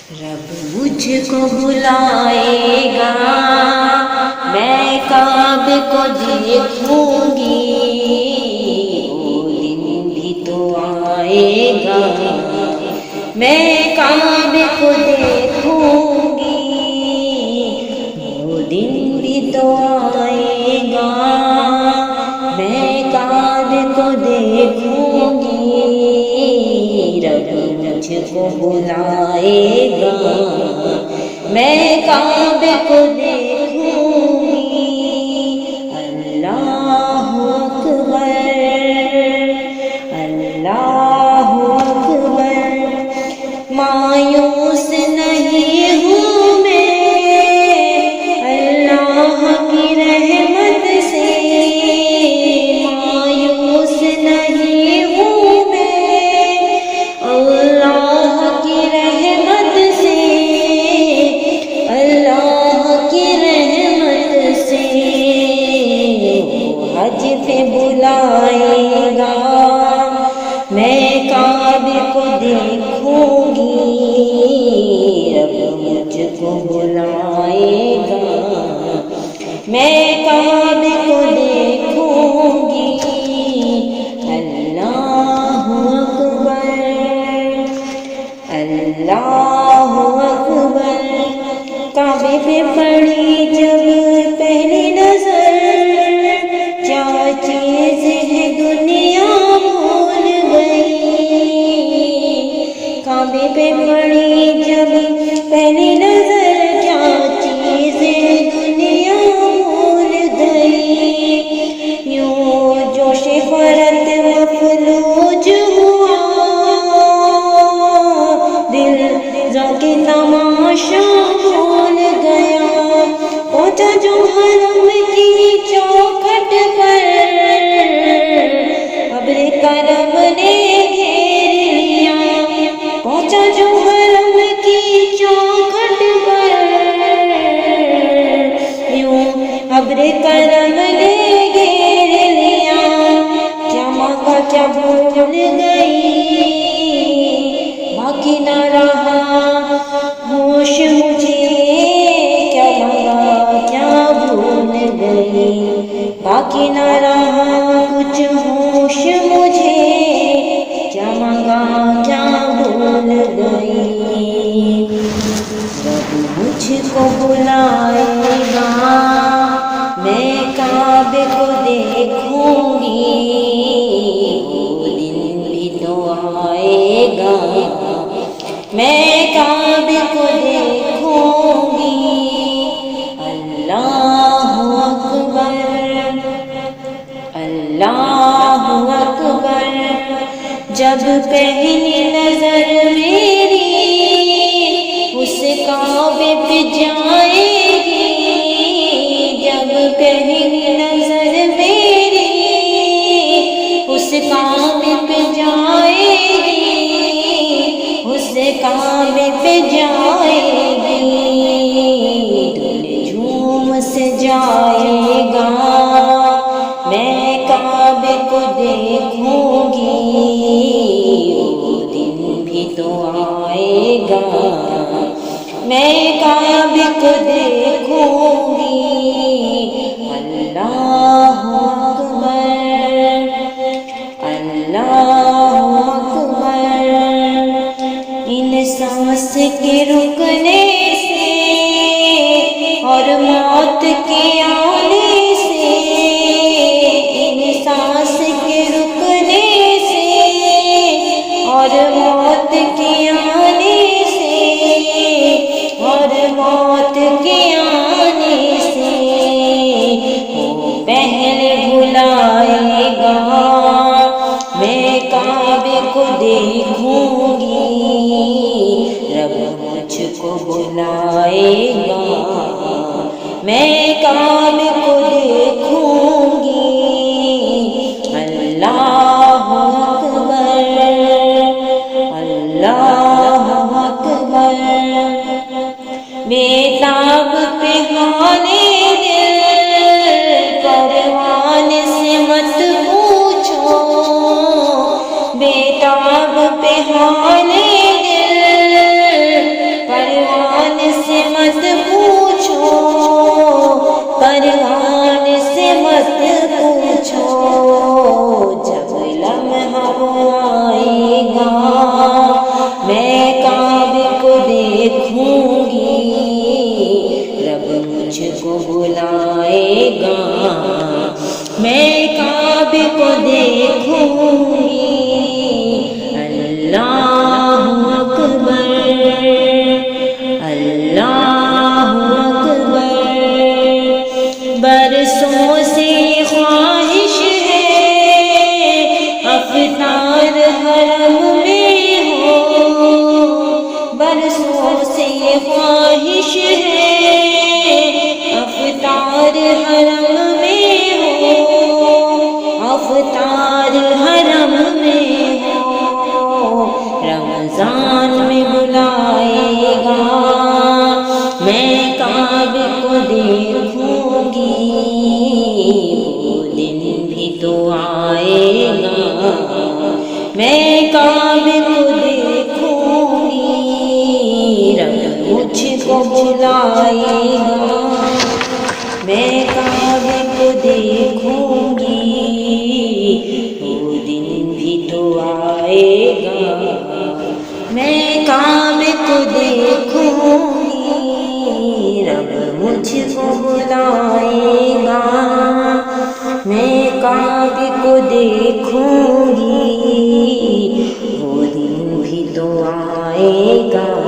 رب مجھ کو بلائے گا، میں کعبے کو دیکھوں گی، وہ دن بھی تو آئے گا، میں کعبے کو دیکھوں گی، وہ دن بھی تو آئے گا، میں کعبے کو دیکھوں گی، رب مجھ کو بلائے گا، میں کعبے کو دیکھوں گی، اللہ اکبر، اللہ اکبر، مایوس نہیں ہوں میں اللہ کی رحمت سے، مایوس نہیں ہوں میں اللہ کی رحمت سے، اللہ کی رحمت سے، وہ حج پہ بلائے گا، میں کعبے کو دیکھوں گی، رب مجھ کو بلائے گا، میں کعبے کو دیکھوں گی، اللہ اکبر، اللہ اکبر، کعبے پہ پڑی جب پہلی نظر، کیا چیز ہے دنیا بھول گئی، کعبے پہ پڑی جب پہلی نظر، کیا چیز ہے دنیا بھول گئی، یوں جوش فرت مفلوج ہوا، دل ذوق تماشا بھول گیا، پہنچا جو حرم کی چوکھٹ پر، ابر کرم نے گھیر لیا، پہنچا جو حرم کی چوکھٹ پر، یوں ابر کرم نے گھیر لیا، کیا مانگا کیا بھول گئی، باقی نہ رہا ہوش مجھے، کیا مانگا کیا بھول گئی، باقی نہ رہا کچھ ہوش مجھے، کیا مانگا کیا بھول گئی، رب مجھ کو بلائے گا، میں کعبے کو دیکھوں گی، وہ دن بھی تو آئے گا، میں کعبے کو دیکھوں گی، اللہ اکبر، اللہ اکبر، جب پہلی نظر میری اس کعبے پہ جائے گی، جب پہلی نظر میری اس کعبے پہ جائے گی، اس کعبے پہ جائے گی، دل جھوم سے جائے گا، میں کعبے کو دیکھوں گی، وہ دن بھی تو آئے گا، میں کعبے کو دیکھوں گی، اللہ اکبر، اللہ اکبر، ان سانس کے رکنے سے اور موت کے آنے سے، ان سانس کے رکنے سے اور موت کے آنے سے، اور موت کے آنے سے، وہ پہلے بلائے گا، میں کعبے کو دیکھوں گی، رب مجھ کو بلائے گا، میں کعبے کو دیکھوں گی، اللہ اکبر، اللہ اکبر، بیتاب پہ حالِ دل پروان سے مت پوچھو، بیتاب پہ حالِ دل دیکھوں گی اللہ اکبر اللہ اکبر برسوں سے خواہش ہے افطار حرم میں ہو برسوں سے خواہش ہے افطار حرم میں ہو افطار حرم میں ہو رمضان میں بلائے گا میں کعبے کو دیکھوں گی وہ دن بھی تو آئے گا میں کعبے کو دیکھوں گی رب مجھ کو بلائے گا میں کعبے کو دیکھوں گی وہ دن بھی تو آئے گا میں کعبے کو دیکھوں گی رب مجھ کو بلائے گا میں کعبے کو دیکھوں گی